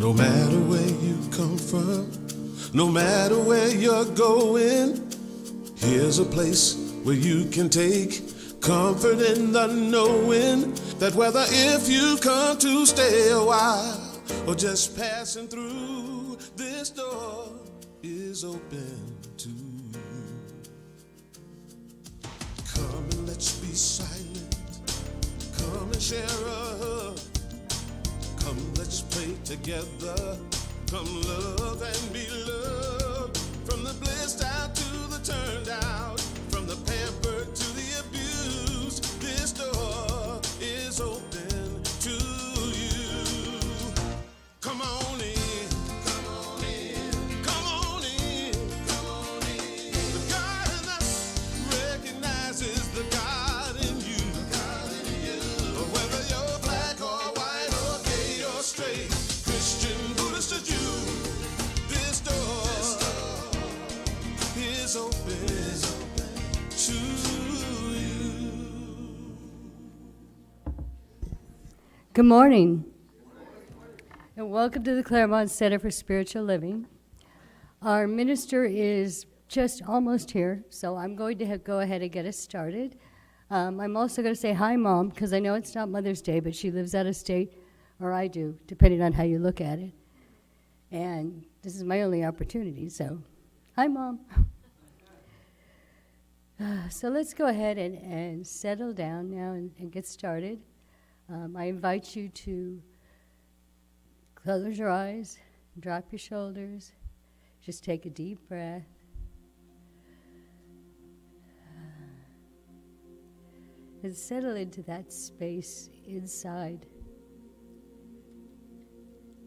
No matter where you come from, no matter where you're going, here's a place where you can take comfort in the knowing that whether if you come to stay a while or just passing through, this door is open to you. Come and let's be silent. Come and share a hug. Come, let's pray together. Come love and be loved. From the blissed out to the turned out, from the pampered to the abused, this door is open to you. Come on in, come on in, come on in, come on in. The God in us recognizes the God in you. Whether you're black or white or gay or straight, Christian, Buddhist or Jew, this door is open to you. Good morning, and welcome to the Claremont Center for Spiritual Living. Our minister is just almost here, so I'm going to go ahead and get us started. I'm also going to say hi, Mom, because I know it's not Mother's Day, but she lives out of state, or I do, depending on how you look at it. And this is my only opportunity, so hi, Mom. So let's go ahead and settle down now and get started. I invite you to close your eyes, drop your shoulders, just take a deep breath. And settle into that space inside.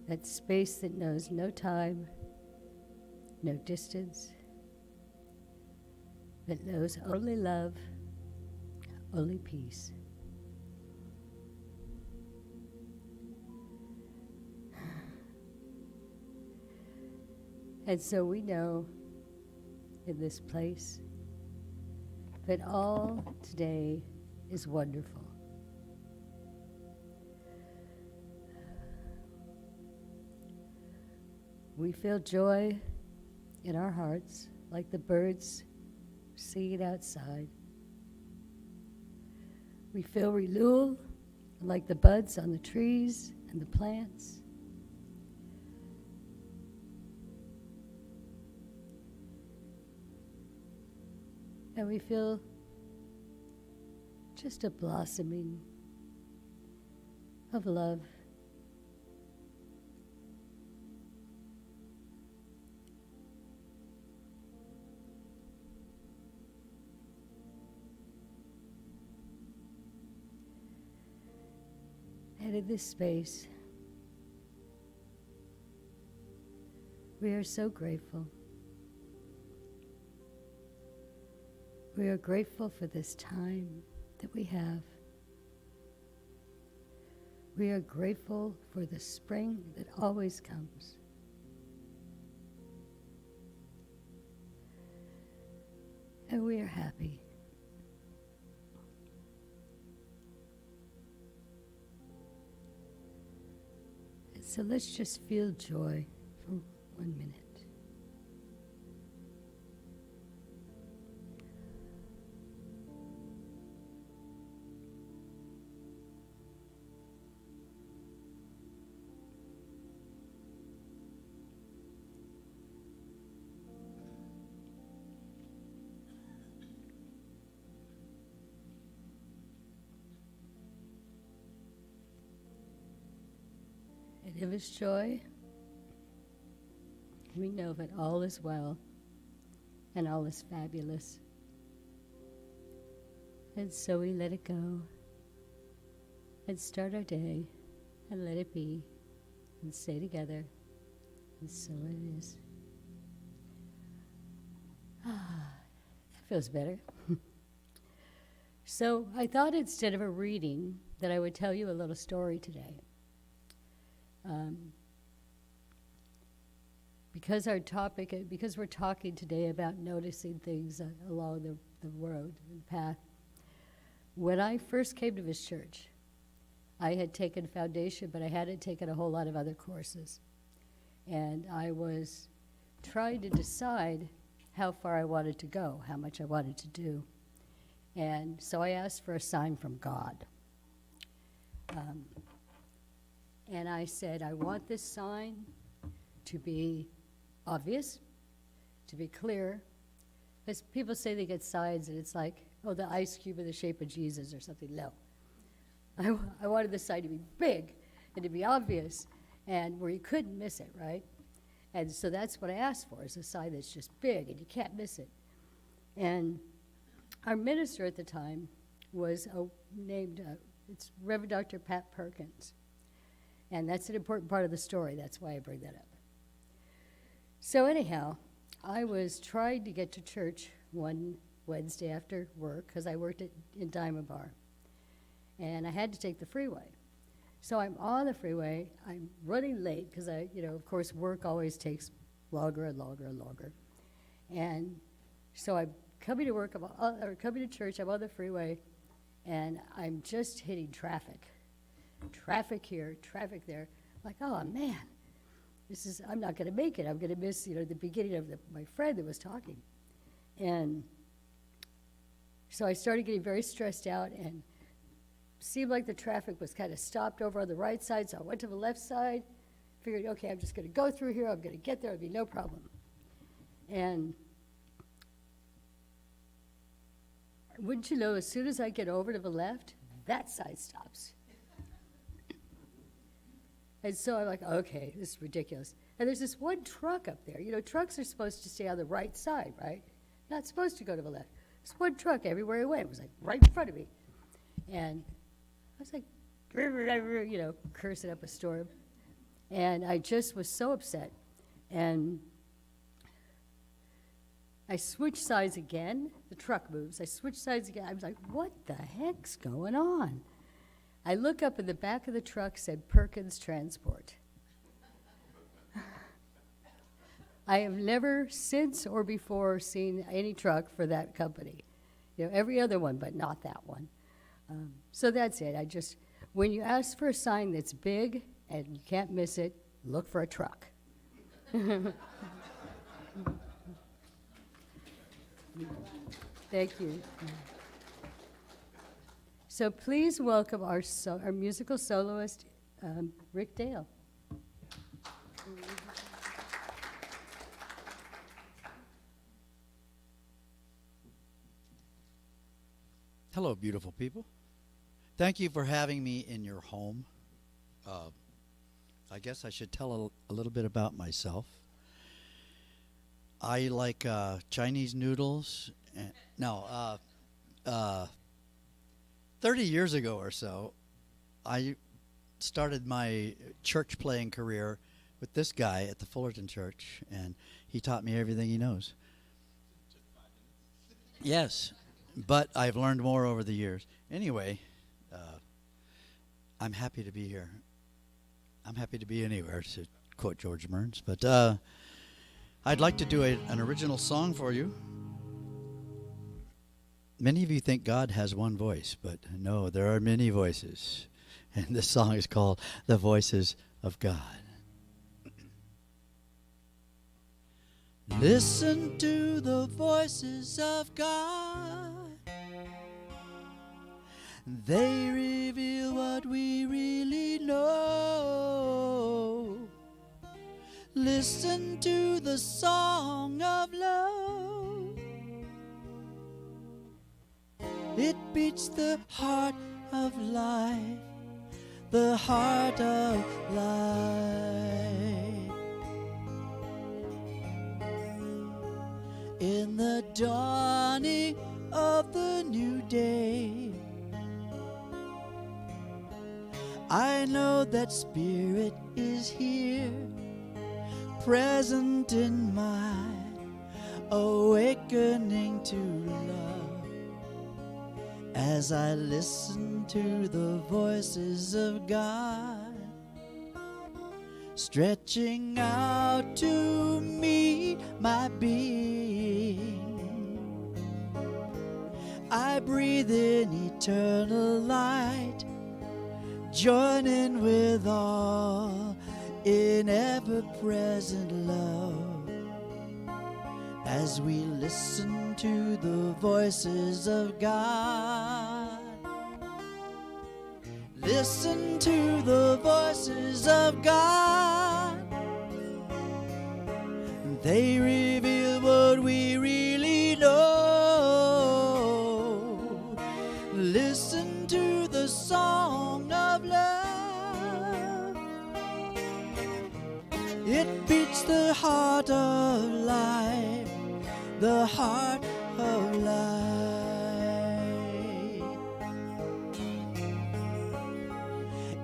That space that knows no time, no distance, that knows only love, only peace. And so we know in this place that all today is wonderful. We feel joy in our hearts, like the birds singing outside. We feel renewal, like the buds on the trees and the plants. And we feel just a blossoming of love. And in this space, we are so grateful. We are grateful for this time that we have. We are grateful for the spring that always comes. And we are happy. And so let's just feel joy for 1 minute. And in His joy, we know that all is well and all is fabulous. And so we let it go and start our day and let it be and stay together. And so it is. That feels better. So I thought instead of a reading that I would tell you a little story today. Because we're talking today about noticing things along the road and path. When I first came to this church, I had taken foundation, but I hadn't taken a whole lot of other courses. And I was trying to decide how far I wanted to go, how much I wanted to do. And so I asked for a sign from God. And I said, I want this sign to be obvious, to be clear. Because people say they get signs and it's like, oh, the ice cube in the shape of Jesus or something. No. I wanted the sign to be big and to be obvious and where you couldn't miss it, right? And so that's what I asked for, is a sign that's just big and you can't miss it. And our minister at the time was it's Reverend Dr. Pat Perkins. And that's an important part of the story. That's why I bring that up. So anyhow, I was trying to get to church one Wednesday after work because I worked in Diamond Bar. And I had to take the freeway. So I'm on the freeway. I'm running late because of course, work always takes longer and longer and longer. And so I'm coming to work, or coming to church, I'm on the freeway, and I'm just hitting traffic. Traffic here, traffic there. Like, oh man, I'm not going to make it. I'm going to miss, the beginning of my friend that was talking. And so I started getting very stressed out, and seemed like the traffic was kind of stopped over on the right side, so I went to the left side, figured, okay, I'm just going to go through here, I'm going to get there, it'll be no problem. And wouldn't you know, as soon as I get over to the left, that side stops. And so I'm like, okay, this is ridiculous. And there's this one truck up there. Trucks are supposed to stay on the right side, right? Not supposed to go to the left. There's one truck everywhere I went. It was like right in front of me. And I was like, cursing up a storm. And I just was so upset. And I switched sides again. The truck moves. I switched sides again. I was like, what the heck's going on? I look up in the back of the truck, said Perkins Transport. I have never since or before seen any truck for that company. Every other one, but not that one. So that's it. When you ask for a sign that's big and you can't miss it, look for a truck. Thank you. So please welcome our musical soloist, Rick Dale. Hello, beautiful people. Thank you for having me in your home. I guess I should tell a little bit about myself. I like Chinese noodles. 30 years ago or so, I started my church playing career with this guy at the Fullerton Church, and he taught me everything he knows. Yes, but I've learned more over the years. Anyway, I'm happy to be here. I'm happy to be anywhere, to quote George Burns. But I'd like to do an original song for you. Many of you think God has one voice, but no, there are many voices. And this song is called The Voices of God. Listen to the voices of God. They reveal what we really know. Listen to the song of love. It beats the heart of life, the heart of life. In the dawning of the new day, I know that Spirit is here, present in my awakening to love. As I listen to the voices of God, stretching out to me my being, I breathe in eternal light, joining with all in ever-present love. As we listen to the voices of God, listen to the voices of God. They reveal what we really know. Listen to the song of love. It beats the heart of life, the heart of life.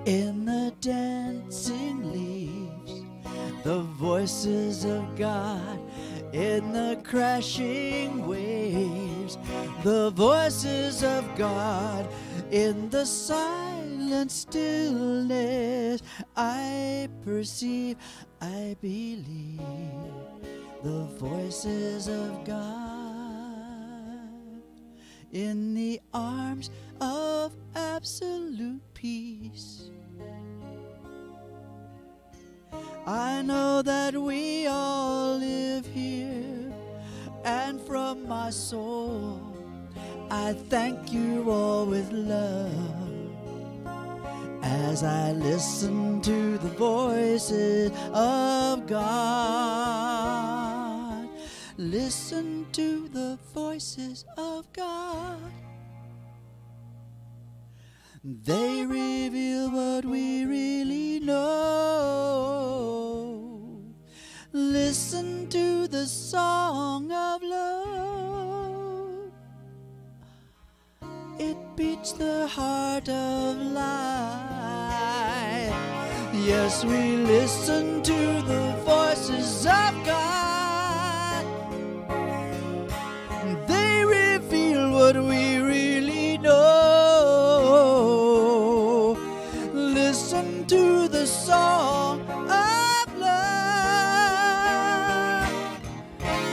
In the dancing leaves, the voices of God. In the crashing waves, the voices of God. In the silent stillness, I perceive, I believe the voices of God. In the arms of absolute peace, I know that we all live here, and from my soul I thank you all with love. As I listen to the voices of God, listen to the voices of God. They reveal what we really know. Listen to the song of love. It beats the heart of life. Yes, we listen to the voices of God. They reveal what we really know. Listen to the song of love.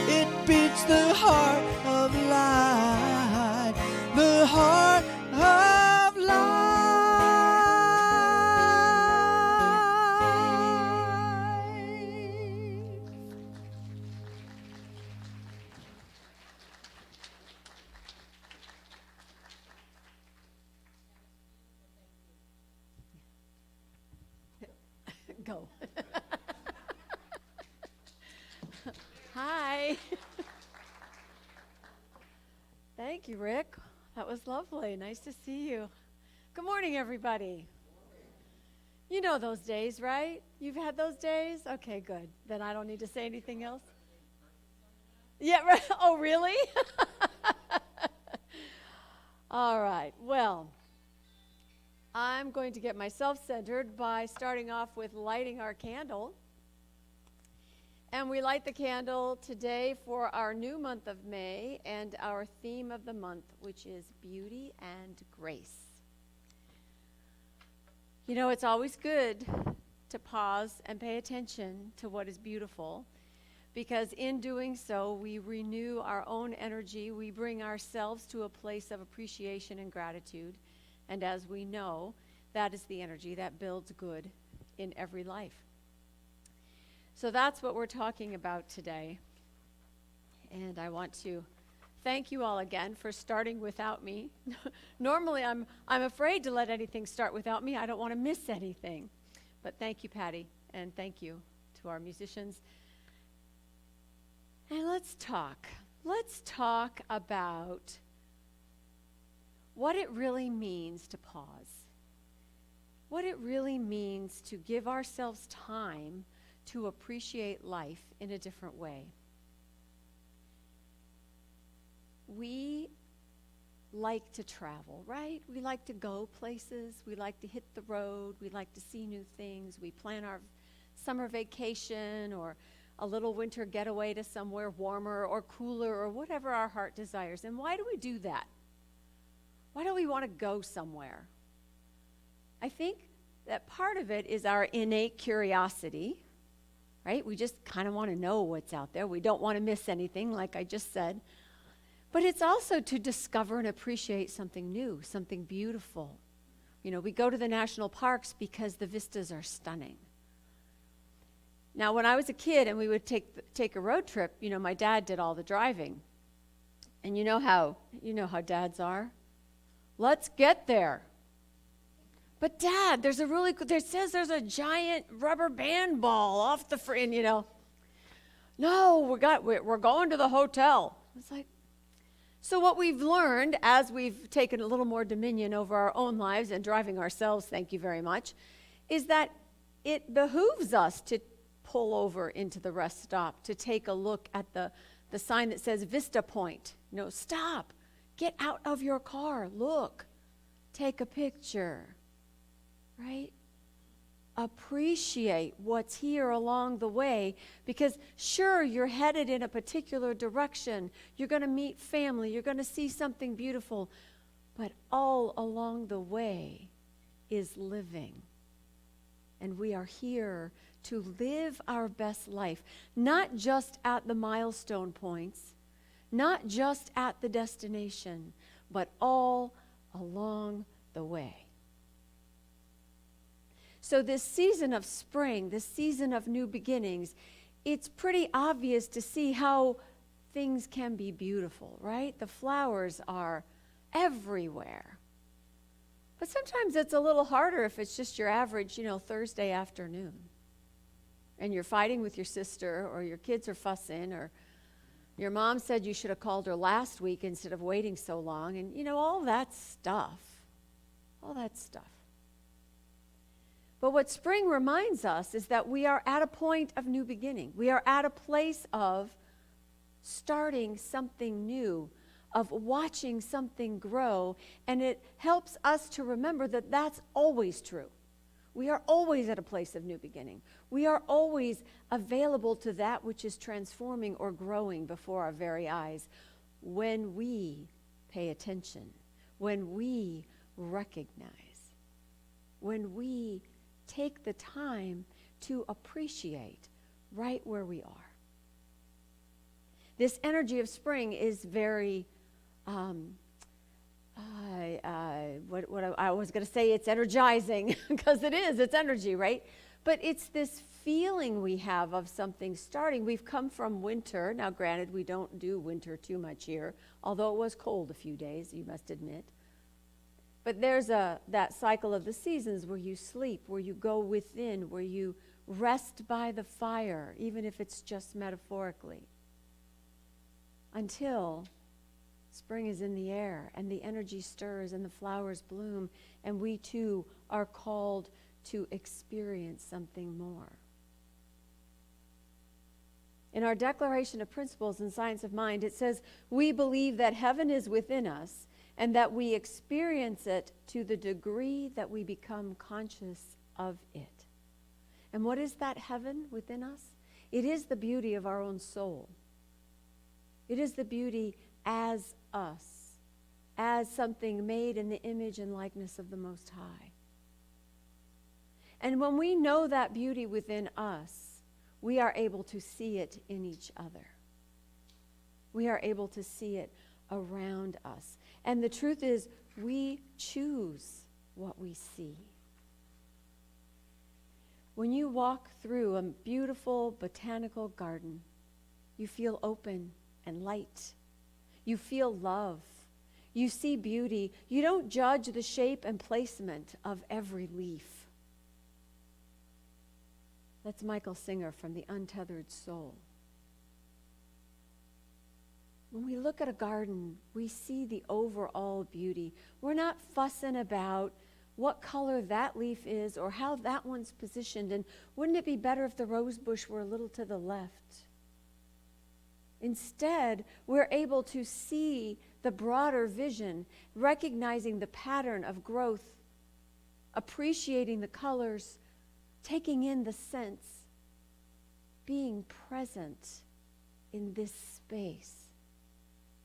It beats the heart of life, the heart of life. Go. Hi. Thank you, Rick. That was lovely. Nice to see you. Good morning, everybody. You know those days, right? You've had those days? Okay, good. Then I don't need to say anything else. Yeah, right. Oh, really? All right. Well, I'm going to get myself centered by starting off with lighting our candle. And we light the candle today for our new month of May and our theme of the month, which is beauty and grace. You know, it's always good to pause and pay attention to what is beautiful, because in doing so, we renew our own energy. We bring ourselves to a place of appreciation and gratitude. And as we know, that is the energy that builds good in every life. So that's what we're talking about today. And I want to thank you all again for starting without me. Normally, I'm afraid to let anything start without me. I don't want to miss anything. But thank you, Patty, and thank you to our musicians. And let's talk. Let's talk about what it really means to pause. What it really means to give ourselves time to appreciate life in a different way. We like to travel, right? We like to go places. We like to hit the road. We like to see new things. We plan our summer vacation or a little winter getaway to somewhere warmer or cooler or whatever our heart desires. And why do we do that? Why do we want to go somewhere? I think that part of it is our innate curiosity, right? We just kind of want to know what's out there. We don't want to miss anything, like I just said. But it's also to discover and appreciate something new, something beautiful. You know, we go to the national parks because the vistas are stunning. Now, when I was a kid and we would take a road trip, my dad did all the driving. And you know how dads are. Let's get there. But Dad, there says there's a giant rubber band ball off the front, No, we're going to the hotel. It's like, so what we've learned as we've taken a little more dominion over our own lives and driving ourselves, thank you very much, is that it behooves us to pull over into the rest stop, to take a look at the sign that says Vista Point. Stop. Get out of your car. Look. Take a picture. Right? Appreciate what's here along the way, because sure, you're headed in a particular direction. You're going to meet family. You're going to see something beautiful. But all along the way is living. And we are here to live our best life, not just at the milestone points, not just at the destination, but all along the way. So this season of spring, this season of new beginnings, it's pretty obvious to see how things can be beautiful, right? The flowers are everywhere. But sometimes it's a little harder if it's just your average, Thursday afternoon. And you're fighting with your sister, or your kids are fussing, or your mom said you should have called her last week instead of waiting so long, and all that stuff. All that stuff. But what spring reminds us is that we are at a point of new beginning. We are at a place of starting something new, of watching something grow, and it helps us to remember that that's always true. We are always at a place of new beginning. We are always available to that which is transforming or growing before our very eyes when we pay attention, when we recognize, when we take the time to appreciate right where we are. This energy of spring is very, what I was going to say, it's energizing, because it is, it's energy, right? But it's this feeling we have of something starting. We've come from winter. Now, granted, we don't do winter too much here, although it was cold a few days, you must admit. But there's that cycle of the seasons where you sleep, where you go within, where you rest by the fire, even if it's just metaphorically, until spring is in the air and the energy stirs and the flowers bloom, and we too are called to experience something more. In our Declaration of Principles in Science of Mind, it says, we believe that heaven is within us and that we experience it to the degree that we become conscious of it. And what is that heaven within us? It is the beauty of our own soul. It is the beauty as us, as something made in the image and likeness of the Most High. And when we know that beauty within us, we are able to see it in each other. We are able to see it around us. And the truth is, we choose what we see. When you walk through a beautiful botanical garden, you feel open and light. You feel love. You see beauty. You don't judge the shape and placement of every leaf. That's Michael Singer from The Untethered Soul. When we look at a garden, we see the overall beauty. We're not fussing about what color that leaf is or how that one's positioned, and wouldn't it be better if the rose bush were a little to the left? Instead, we're able to see the broader vision, recognizing the pattern of growth, appreciating the colors, taking in the scents, being present in this space.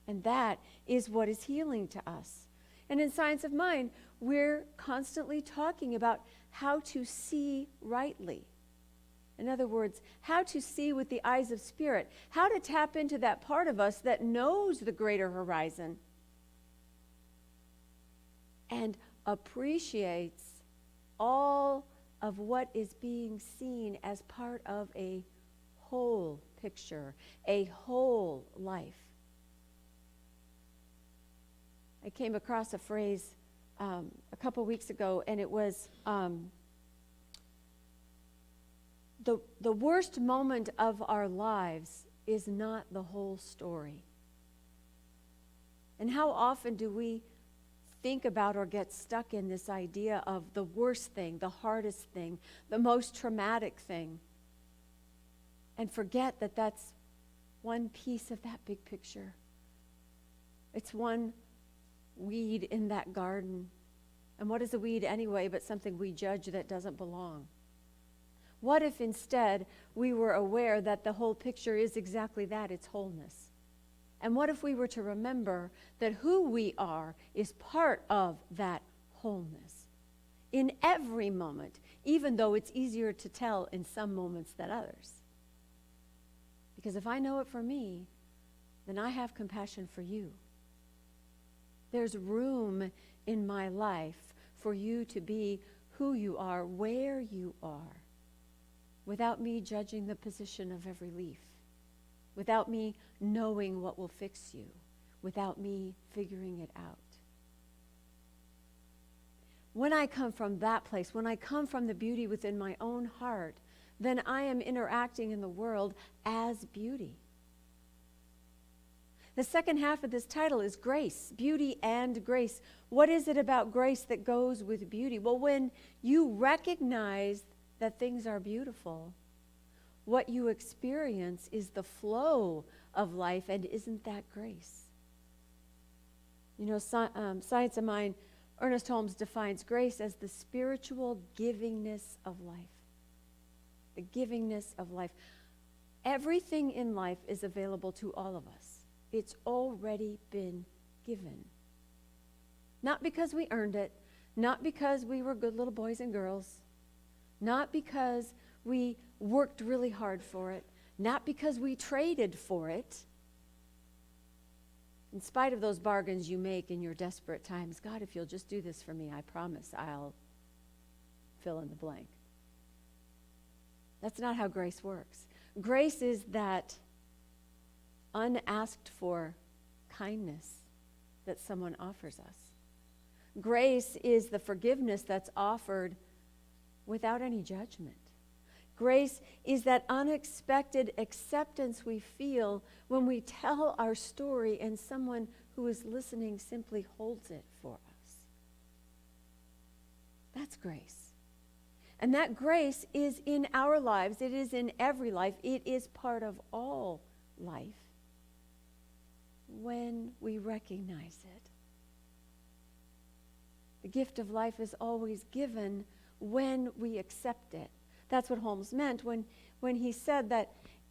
And that is what is healing to us. And in Science of Mind, we're constantly talking about how to see rightly. In other words, how to see with the eyes of spirit, how to tap into that part of us that knows the greater horizon and appreciates all of what is being seen as part of a whole picture, a whole life. I came across a phrase a couple weeks ago, and it was the worst moment of our lives is not the whole story. And how often do we think about or get stuck in this idea of the worst thing, the hardest thing, the most traumatic thing, and forget that that's one piece of that big picture. It's one weed in that garden. And what is a weed anyway but something we judge that doesn't belong? What if instead we were aware that the whole picture is exactly that, it's wholeness? And what if we were to remember that who we are is part of that wholeness in every moment, even though it's easier to tell in some moments than others? Because if I know it for me, then I have compassion for you. There's room in my life for you to be who you are, where you are, without me judging the position of every leaf, without me knowing what will fix you, without me figuring it out. When I come from that place, when I come from the beauty within my own heart, then I am interacting in the world as beauty. The second half of this title is grace, beauty and grace. What is it about grace that goes with beauty? Well, when you recognize that things are beautiful, what you experience is the flow of life, and isn't that grace? You know, Science of Mind, Ernest Holmes defines grace as the spiritual givingness of life. The givingness of life. Everything in life is available to all of us. It's already been given. Not because we earned it, not because we were good little boys and girls, not because we worked really hard for it, not because we traded for it. In spite of those bargains you make in your desperate times, God, if you'll just do this for me, I promise I'll fill in the blank. That's not how grace works. Grace is that unasked for kindness that someone offers us. Grace is the forgiveness that's offered without any judgment. Grace is that unexpected acceptance we feel when we tell our story and someone who is listening simply holds it for us. That's grace. And that grace is in our lives. It is in every life. It is part of all life when we recognize it. The gift of life is always given when we accept it. That's what Holmes meant when he said that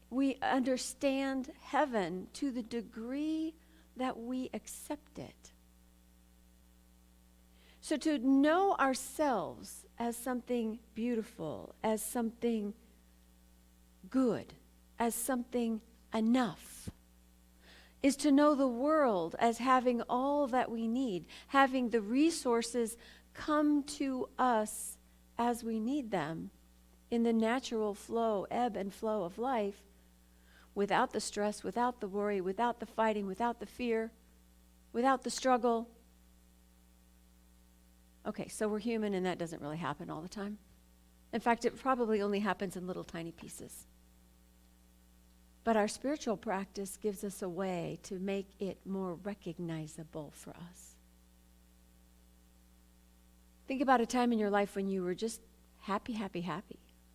we understand heaven to the degree that we accept it. So to know ourselves as something beautiful, as something good, as something enough, is to know the world as having all that we need, having the resources come to us as we need them in the natural flow, ebb and flow of life, without the stress, without the worry, without the fighting, without the fear, without the struggle. Okay, so we're human, and that doesn't really happen all the time. In fact, it probably only happens in little tiny pieces. But our spiritual practice gives us a way to make it more recognizable for us. Think about a time in your life when you were just happy,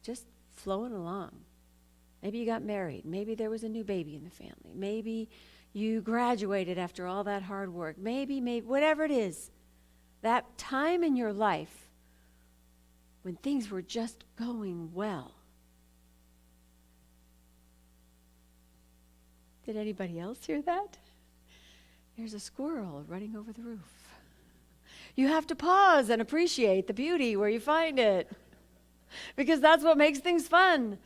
just flowing along. Maybe you got married. Maybe there was a new baby in the family. Maybe you graduated after all that hard work. Maybe, whatever it is, that time in your life when things were just going well. Did anybody else hear that? There's a squirrel running over the roof. You have to pause and appreciate the beauty where you find it, because that's what makes things fun.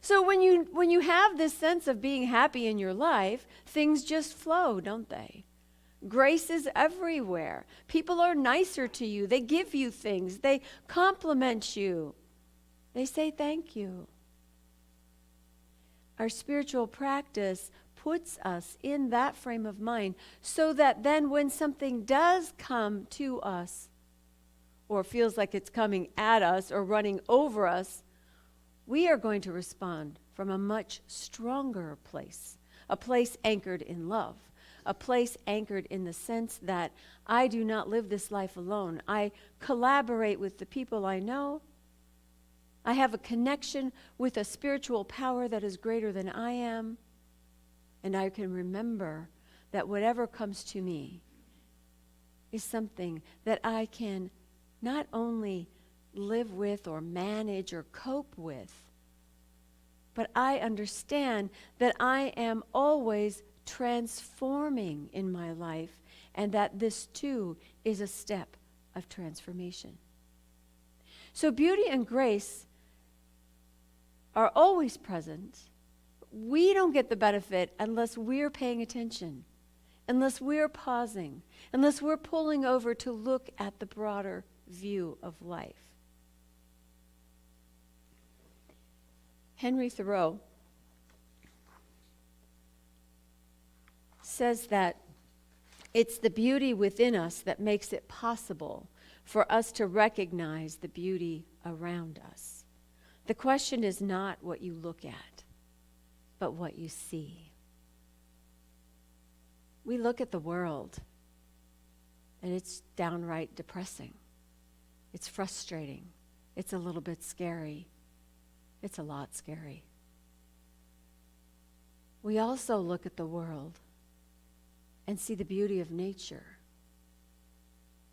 So when you have this sense of being happy in your life, things just flow, don't they? Grace is everywhere. People are nicer to you. They give you things. They compliment you. They say thank you. Our spiritual practice puts us in that frame of mind so that then when something does come to us, or feels like it's coming at us or running over us, we are going to respond from a much stronger place, a place anchored in love, a place anchored in the sense that I do not live this life alone. I collaborate with the people I know. I have a connection with a spiritual power that is greater than I am. And I can remember that whatever comes to me is something that I can not only live with or manage or cope with, but I understand that I am always transforming in my life, and that this too is a step of transformation. So beauty and grace are always present. We don't get the benefit unless we're paying attention, unless we're pausing, unless we're pulling over to look at the broader view of life. Henry Thoreau says that it's the beauty within us that makes it possible for us to recognize the beauty around us. The question is not what you look at, but what you see. We look at the world, and it's downright depressing. It's frustrating. It's a little bit scary. It's a lot scary. We also look at the world and see the beauty of nature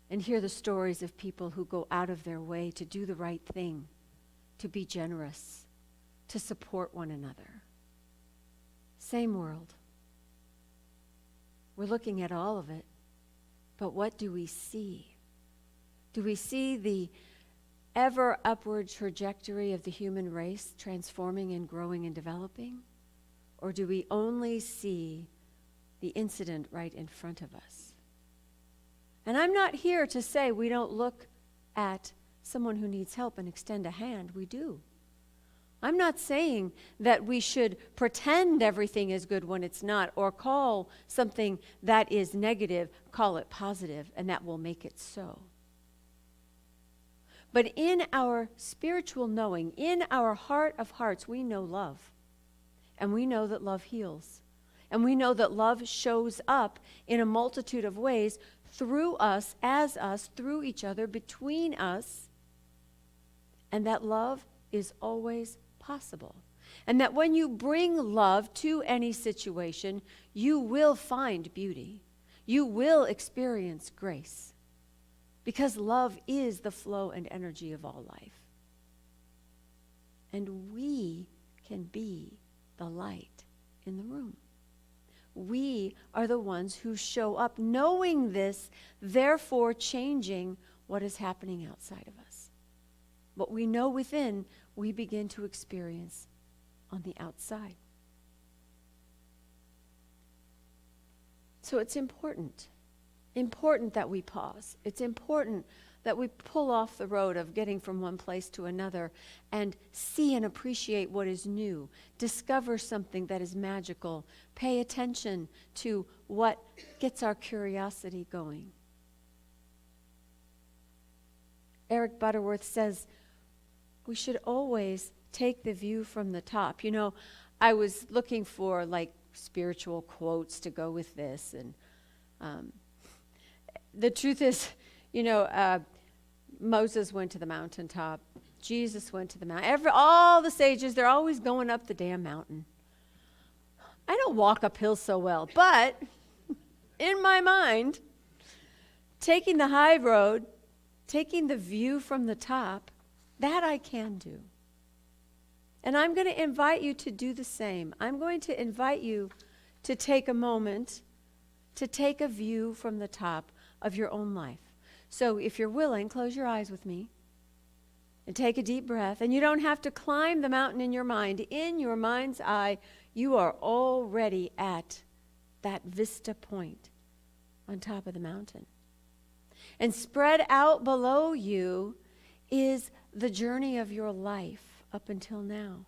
and hear the stories of people who go out of their way to do the right thing, to be generous, to support one another. Same world. We're looking at all of it, but what do we see? Do we see the ever upward trajectory of the human race transforming and growing and developing? Or do we only see the incident right in front of us? And I'm not here to say we don't look at someone who needs help and extend a hand. We do. I'm not saying that we should pretend everything is good when it's not, or call something that is negative, call it positive, and that will make it so. But in our spiritual knowing, in our heart of hearts, we know love. And we know that love heals. And we know that love shows up in a multitude of ways through us, as us, through each other, between us. And that love is always possible. And that when you bring love to any situation, you will find beauty. You will experience grace. Because love is the flow and energy of all life. And we can be the light in the room. We are the ones who show up knowing this, therefore changing what is happening outside of us. What we know within, we begin to experience on the outside. So it's important that we pause. It's important that we pull off the road of getting from one place to another and see and appreciate what is new. Discover something that is magical. Pay attention to what gets our curiosity going. Eric Butterworth says we should always take the view from the top. You know, I was looking for like spiritual quotes to go with this, and the truth is, you know, Moses went to the mountaintop. Jesus went to the mountain. All the sages, they're always going up the damn mountain. I don't walk up hills so well, but in my mind, taking the high road, taking the view from the top, that I can do. And I'm going to invite you to do the same. I'm going to invite you to take a moment to take a view from the top of your own life. So if you're willing, close your eyes with me and take a deep breath. And you don't have to climb the mountain in your mind. In your mind's eye, you are already at that Vista Point on top of the mountain. And spread out below you is the journey of your life up until now.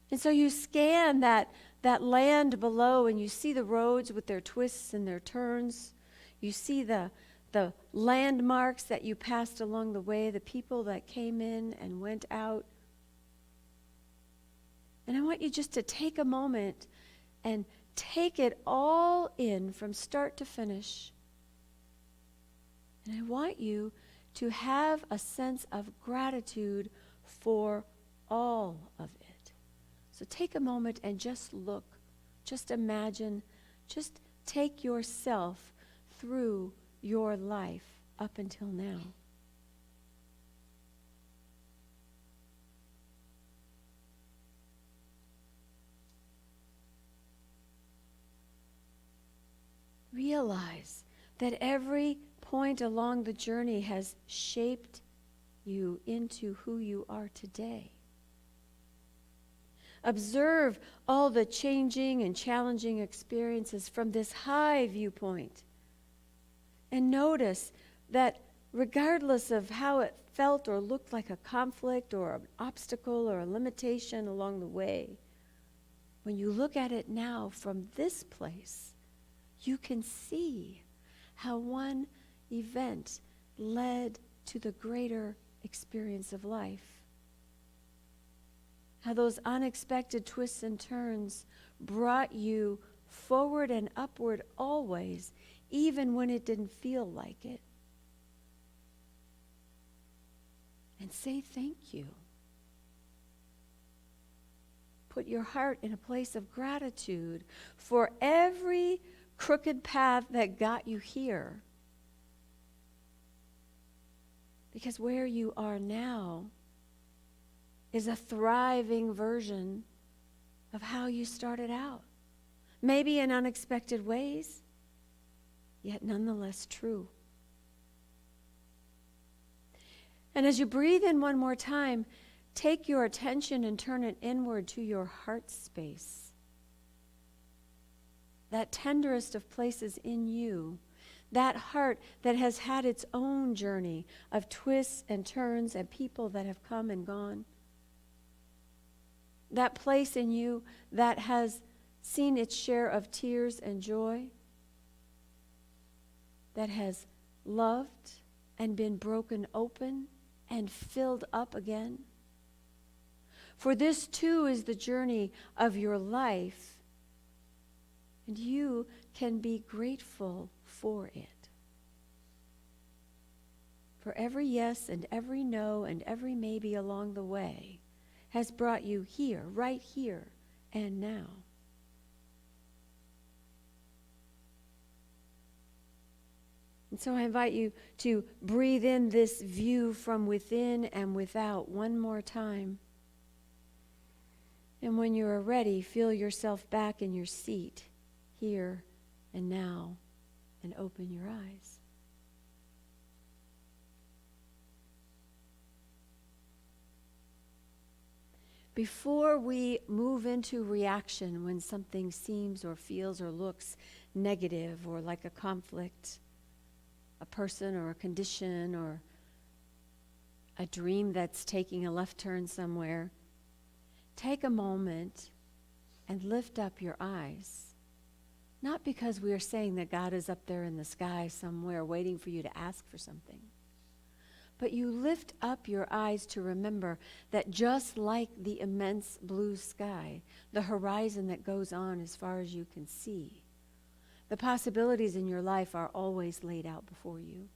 And so you scan that land below, and you see the roads with their twists and their turns. You see the landmarks that you passed along the way, the people that came in and went out. And I want you just to take a moment and take it all in from start to finish. And I want you to have a sense of gratitude for all of it. So take a moment and just look, just imagine, just take yourself through your life up until now. Realize that every point along the journey has shaped you into who you are today. Observe all the changing and challenging experiences from this high viewpoint. And notice that regardless of how it felt or looked like a conflict or an obstacle or a limitation along the way, when you look at it now from this place, you can see how one event led to the greater experience of life. How those unexpected twists and turns brought you forward and upward always, even when it didn't feel like it. And say thank you. Put your heart in a place of gratitude for every crooked path that got you here. Because where you are now is a thriving version of how you started out. Maybe in unexpected ways, yet nonetheless true. And as you breathe in one more time, take your attention and turn it inward to your heart space. That tenderest of places in you, that heart that has had its own journey of twists and turns and people that have come and gone. That place in you that has seen its share of tears and joy, that has loved and been broken open and filled up again. For this too is the journey of your life, and you can be grateful for it. For every yes and every no and every maybe along the way has brought you here, right here and now. And so I invite you to breathe in this view from within and without one more time. And when you are ready, feel yourself back in your seat, here and now, and open your eyes. Before we move into reaction when something seems or feels or looks negative or like a conflict, a person or a condition or a dream that's taking a left turn somewhere, take a moment and lift up your eyes. Not because we are saying that God is up there in the sky somewhere waiting for you to ask for something, but you lift up your eyes to remember that just like the immense blue sky, the horizon that goes on as far as you can see, the possibilities in your life are always laid out before you.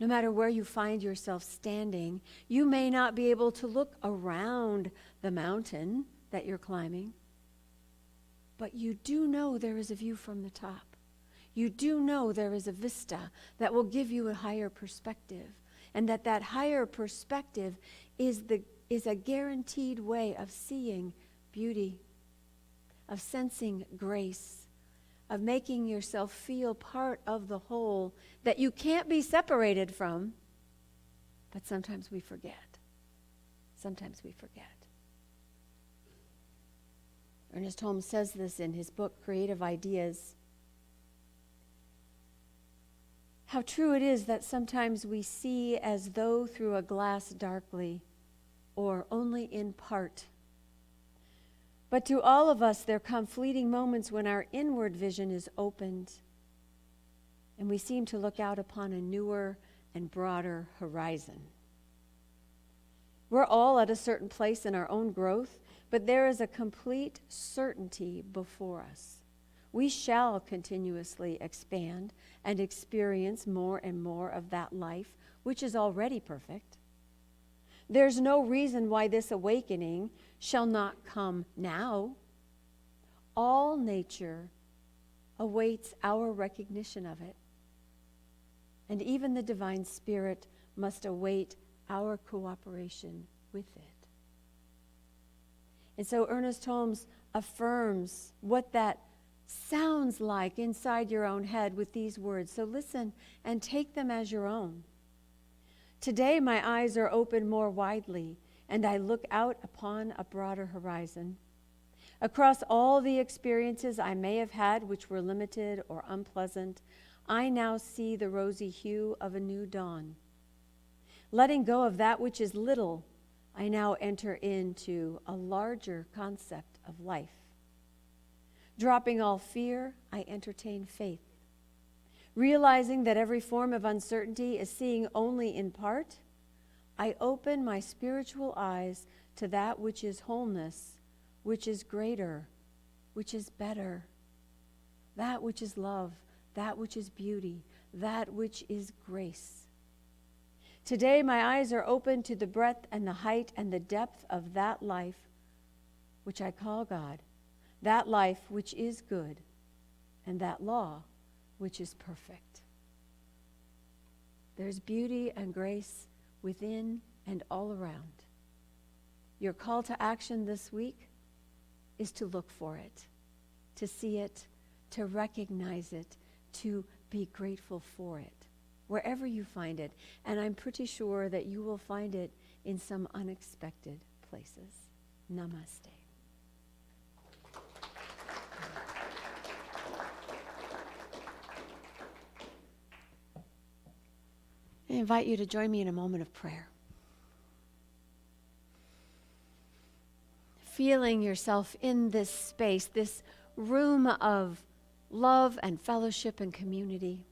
No matter where you find yourself standing, you may not be able to look around the mountain that you're climbing, but you do know there is a view from the top. You do know there is a vista that will give you a higher perspective, and that higher perspective is a guaranteed way of seeing beauty, of sensing grace, of making yourself feel part of the whole that you can't be separated from, but sometimes we forget. Sometimes we forget. Ernest Holmes says this in his book, Creative Ideas. how true it is that sometimes we see as though through a glass darkly, or only in part. But to all of us, there come fleeting moments when our inward vision is opened, and we seem to look out upon a newer and broader horizon. We're all at a certain place in our own growth, but there is a complete certainty before us. We shall continuously expand and experience more and more of that life, which is already perfect. There's no reason why this awakening shall not come now. All nature awaits our recognition of it. And even the divine spirit must await our cooperation with it. And so Ernest Holmes affirms what that sounds like inside your own head with these words. So listen and take them as your own. Today my eyes are open more widely, and I look out upon a broader horizon. Across all the experiences I may have had which were limited or unpleasant, I now see the rosy hue of a new dawn. Letting go of that which is little, I now enter into a larger concept of life. Dropping all fear, I entertain faith. Realizing that every form of uncertainty is seeing only in part, I open my spiritual eyes to that which is wholeness, which is greater, which is better, that which is love, that which is beauty, that which is grace. Today my eyes are open to the breadth and the height and the depth of that life which I call God, that life which is good, and that law which is perfect. There's beauty and grace within and all around. Your call to action this week is to look for it, to see it, to recognize it, to be grateful for it, wherever you find it. And I'm pretty sure that you will find it in some unexpected places. Namaste. I invite you to join me in a moment of prayer. Feeling yourself in this space, this room of love and fellowship and community.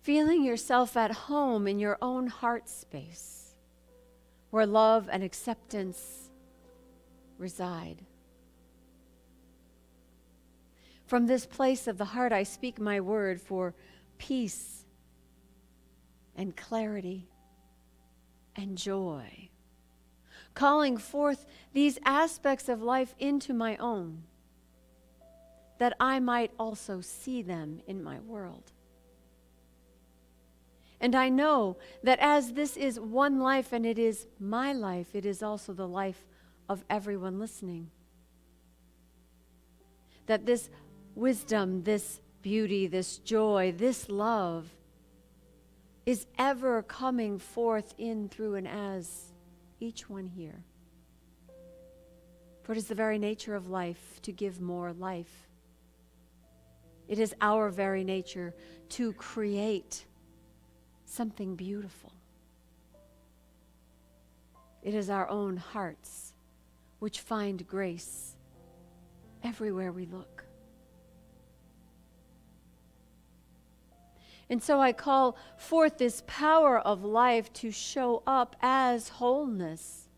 Feeling yourself at home in your own heart space, where love and acceptance reside. From this place of the heart, I speak my word for peace and clarity and joy, calling forth these aspects of life into my own, that I might also see them in my world. And I know that as this is one life and it is my life, it is also the life of everyone listening. That this wisdom, this beauty, this joy, this love is ever coming forth in, through, and as each one here. For it is the very nature of life to give more life. It is our very nature to create something beautiful. It is our own hearts which find grace everywhere we look. And so I call forth this power of life to show up as wholeness,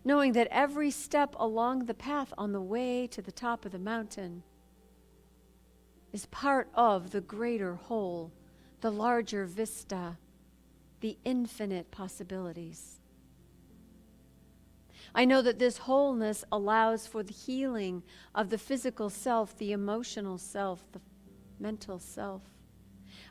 knowing that every step along the path on the way to the top of the mountain is part of the greater whole, the larger vista, the infinite possibilities. I know that this wholeness allows for the healing of the physical self, the emotional self, the mental self.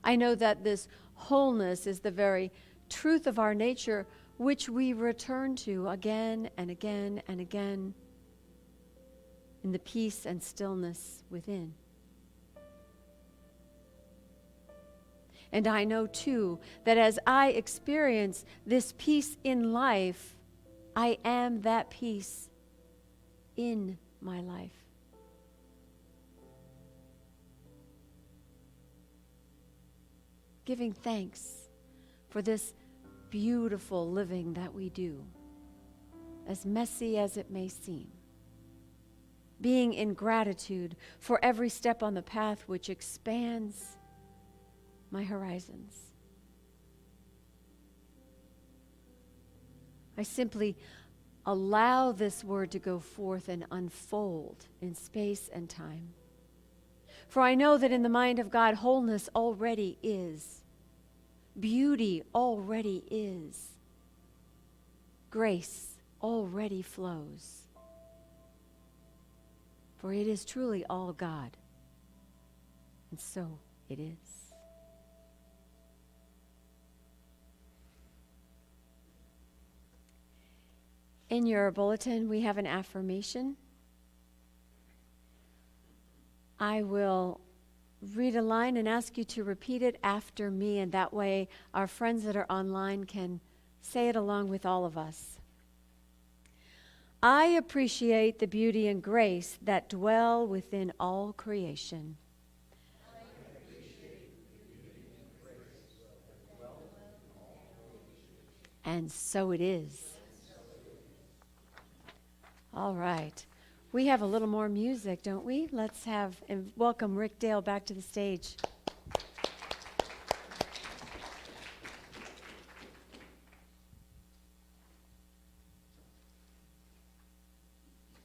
I know that this wholeness is the very truth of our nature, which we return to again and again and again in the peace and stillness within. And I know too that as I experience this peace in life, I am that peace in my life. giving thanks for this beautiful living that we do, as messy as it may seem. Being in gratitude for every step on the path which expands my horizons. I simply allow this word to go forth and unfold in space and time. For I know that in the mind of God, wholeness already is. Beauty already is. Grace already flows. For it is truly all God. And so it is. In your bulletin, we have an affirmation. I will read a line and ask you to repeat it after me, and that way our friends that are online can say it along with all of us. I appreciate the beauty and grace that dwell within all creation. And so it is. All right. We have a little more music, don't we? Let's have and welcome Rick Dale back to the stage.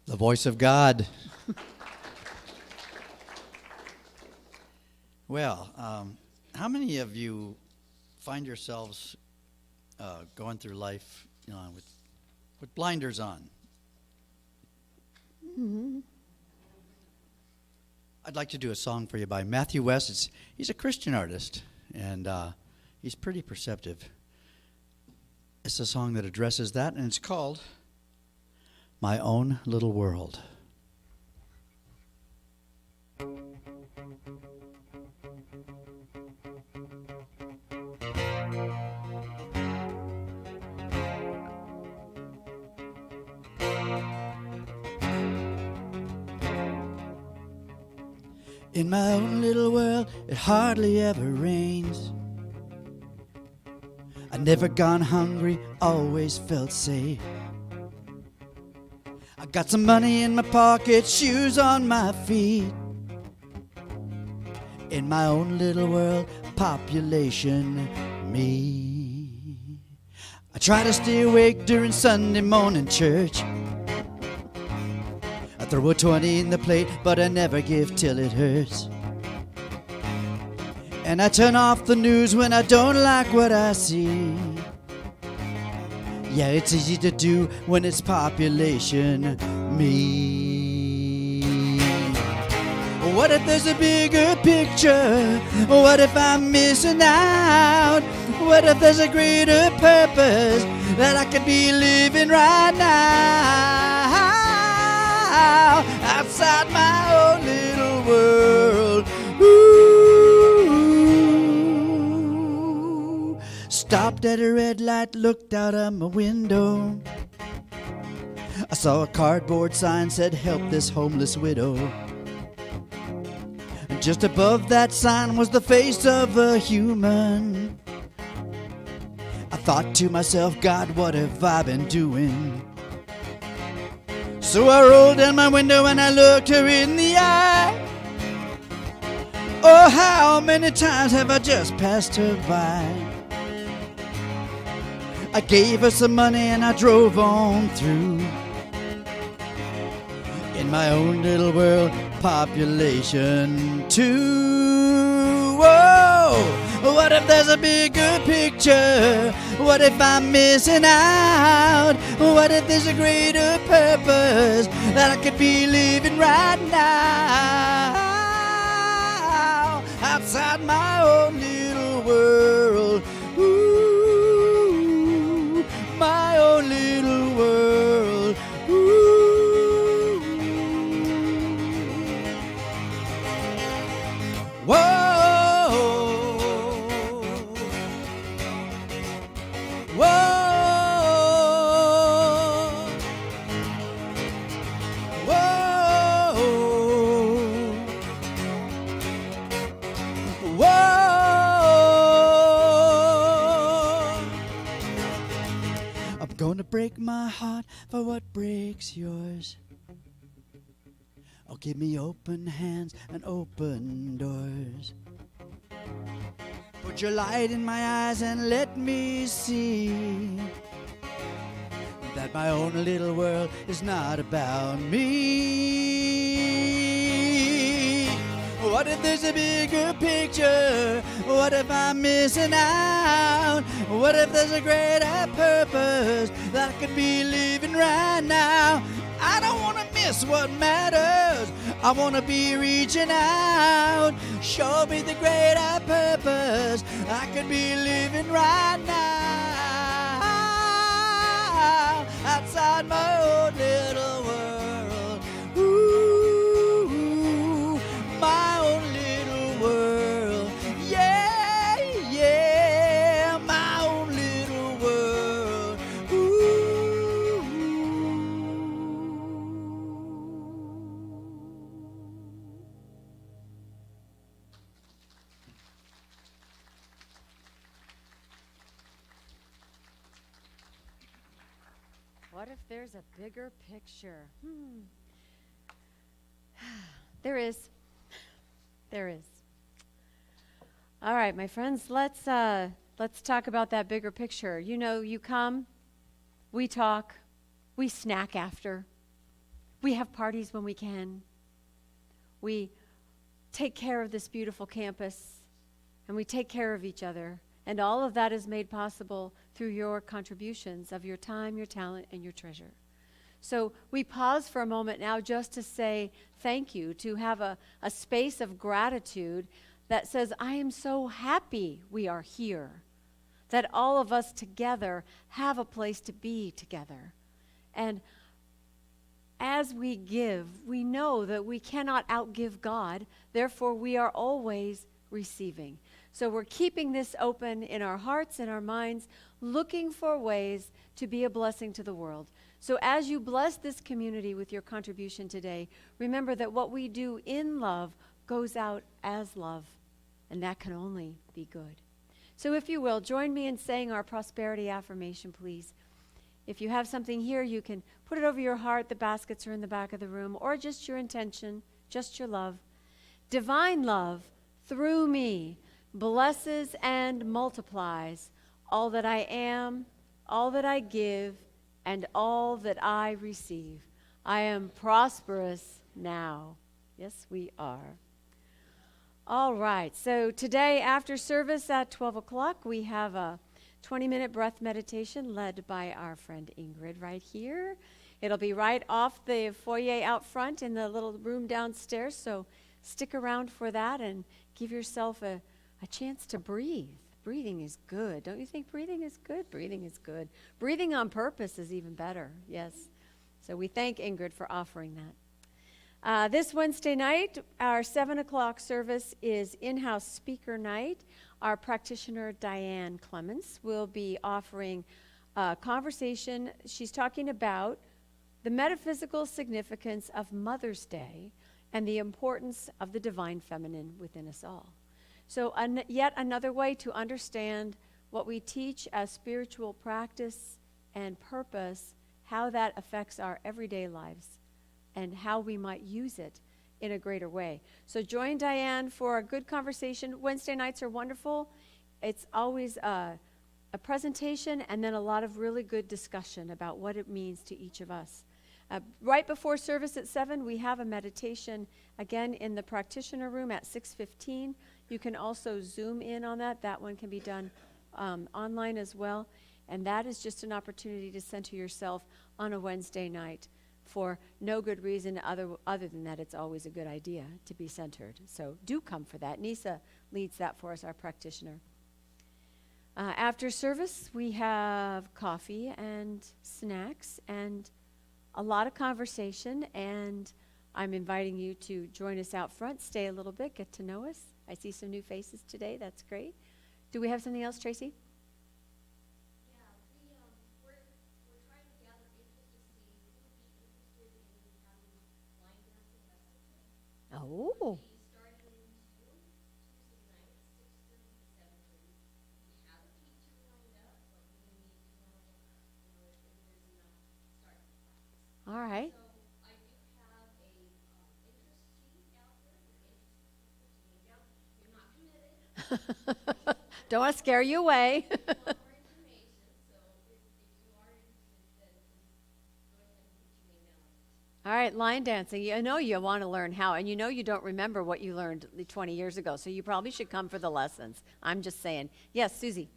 The voice of God. Well, how many of you find yourselves going through life, with blinders on? Mm-hmm. I'd like to do a song for you by Matthew West. He's a Christian artist, and he's pretty perceptive. It's a song that addresses that, and it's called My Own Little World. In my own little world, it hardly ever rains. I've never gone hungry, always felt safe. I got some money in my pocket, shoes on my feet. In my own little world, population, me. I try to stay awake during Sunday morning church. I throw a 20 in the plate, but I never give till it hurts. And I turn off the news when I don't like what I see. Yeah, it's easy to do when it's population, me. What if there's a bigger picture? What if I'm missing out? What if there's a greater purpose that I could be living right now? Outside my own little world. Ooh. Stopped at a red light, looked out of my window. I saw a cardboard sign said, "Help this homeless widow." And just above that sign was the face of a human. I thought to myself, God, what have I been doing? So I rolled down my window and I looked her in the eye. Oh, how many times have I just passed her by? I gave her some money and I drove on through. In my own little world, population 2. Whoa! What if there's a bigger picture? What if I'm missing out? What if there's a greater purpose that I could be living right now? Outside my own little world. Ooh, my own little world. Ooh. Whoa. gonna break my heart for what breaks yours. Oh, give me open hands and open doors. Put your light in my eyes and let me see that my own little world is not about me. What if there's a bigger picture? What if I'm missing out? What if there's a greater purpose that I could be living right now? I don't want to miss what matters. I want to be reaching out. Show me the greater purpose I could be living right now. Outside my own little world. Ooh, my own little world. Yeah, yeah, my own little world. Ooh. What if there's a bigger picture? There is. There is. All right, my friends, let's talk about that bigger picture. You know, you come, we talk, we snack after, we have parties when we can, we take care of this beautiful campus, and we take care of each other. And all of that is made possible through your contributions of your time, your talent, and your treasure. So we pause for a moment now just to say thank you, to have a space of gratitude that says, I am so happy we are here, that all of us together have a place to be together. And as we give, we know that we cannot outgive God, therefore we are always receiving. So we're keeping this open in our hearts and our minds, looking for ways to be a blessing to the world. So as you bless this community with your contribution today, remember that what we do in love goes out as love, and that can only be good. So if you will, join me in saying our prosperity affirmation, please. If you have something here, you can put it over your heart. The baskets are in the back of the room, or just your intention, just your love. Divine love through me blesses and multiplies all that I am, all that I give, and all that I receive. I am prosperous now. Yes, we are. All right, so today after service at 12 o'clock, we have a 20-minute breath meditation led by our friend Ingrid right here. It'll be right off the foyer out front in the little room downstairs, so stick around for that and give yourself a chance to breathe. Breathing is good. Don't you think breathing is good? Breathing is good. Breathing on purpose is even better, yes. So we thank Ingrid for offering that. This Wednesday night, our 7 o'clock service is in-house speaker night. Our practitioner, Diane Clements, will be offering a conversation. She's talking about the metaphysical significance of Mother's Day and the importance of the divine feminine within us all. So yet another way to understand what we teach as spiritual practice and purpose, how that affects our everyday lives, and how we might use it in a greater way. So join Diane for a good conversation. Wednesday nights are wonderful. It's always a presentation and then a lot of really good discussion about what it means to each of us. Right before service at 7, we have a meditation, again, in the practitioner room at 6:15. You can also Zoom in on that. That one can be done online as well. And that is just an opportunity to center yourself on a Wednesday night for no good reason other than that it's always a good idea to be centered. So do come for that. Nisa leads that for us, our practitioner. After service, we have coffee and snacks and a lot of conversation, and I'm inviting you to join us out front, stay a little bit, get to know us. I see some new faces today. That's great. Do we have something else, Tracy? We're trying to gather interest to see who would be interested in having line dancing lessons. Oh. We started in June, Tuesday night, 6:30 to 7:30. We have a teacher lined up, but we need to know, if there's Don't want to scare you away. All right, line dancing. You know you want to learn how, and you know you don't remember what you learned 20 years ago, so you probably should come for the lessons. I'm just saying. Yes, Susie.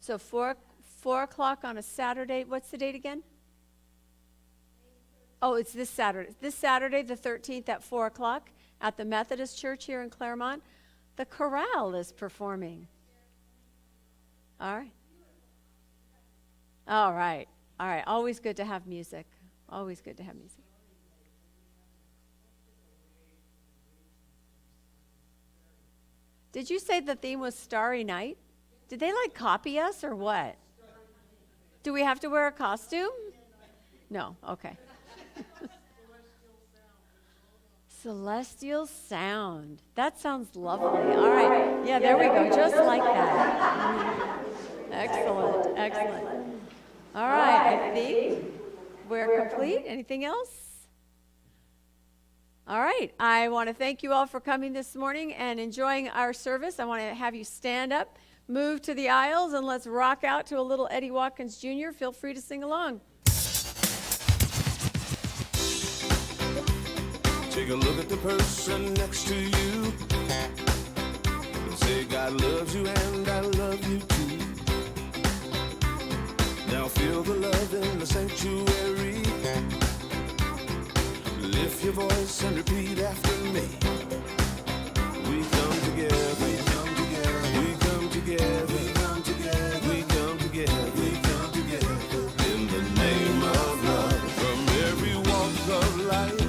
So 4 o'clock on a Saturday. What's the date again? Oh, it's this Saturday. This Saturday, the 13th at 4 o'clock at the Methodist Church here in Claremont. The chorale is performing. All right. All right. All right. Always good to have music. Always good to have music. Did you say the theme was Starry Night? Did they like copy us or what? Do we have to wear a costume? No. Okay. Celestial sound. That sounds lovely. All right. Yeah, there we go. Just like that. Excellent. Excellent. All right. I think we're complete. Anything else? All right. I want to thank you all for coming this morning and enjoying our service. I want to have you stand up, move to the aisles, and let's rock out to a little Eddie Watkins Jr. Feel free to sing along. Take a look at the person next to you and say, God loves you and I love you too. Now feel the love in the sanctuary. Lift your voice and repeat after me. We come together, we come together, we come together, we come together, we come together, we come together in the name of love. From every walk of life,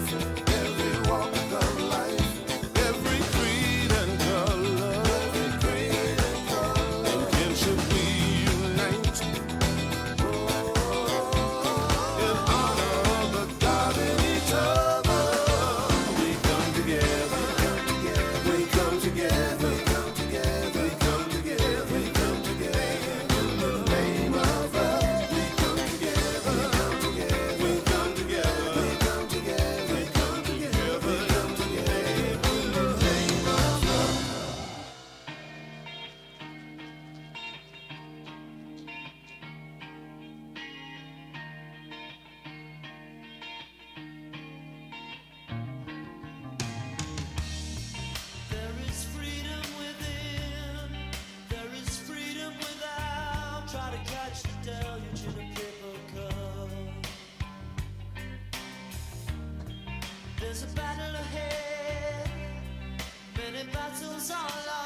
There's a battle ahead, many battles are lost.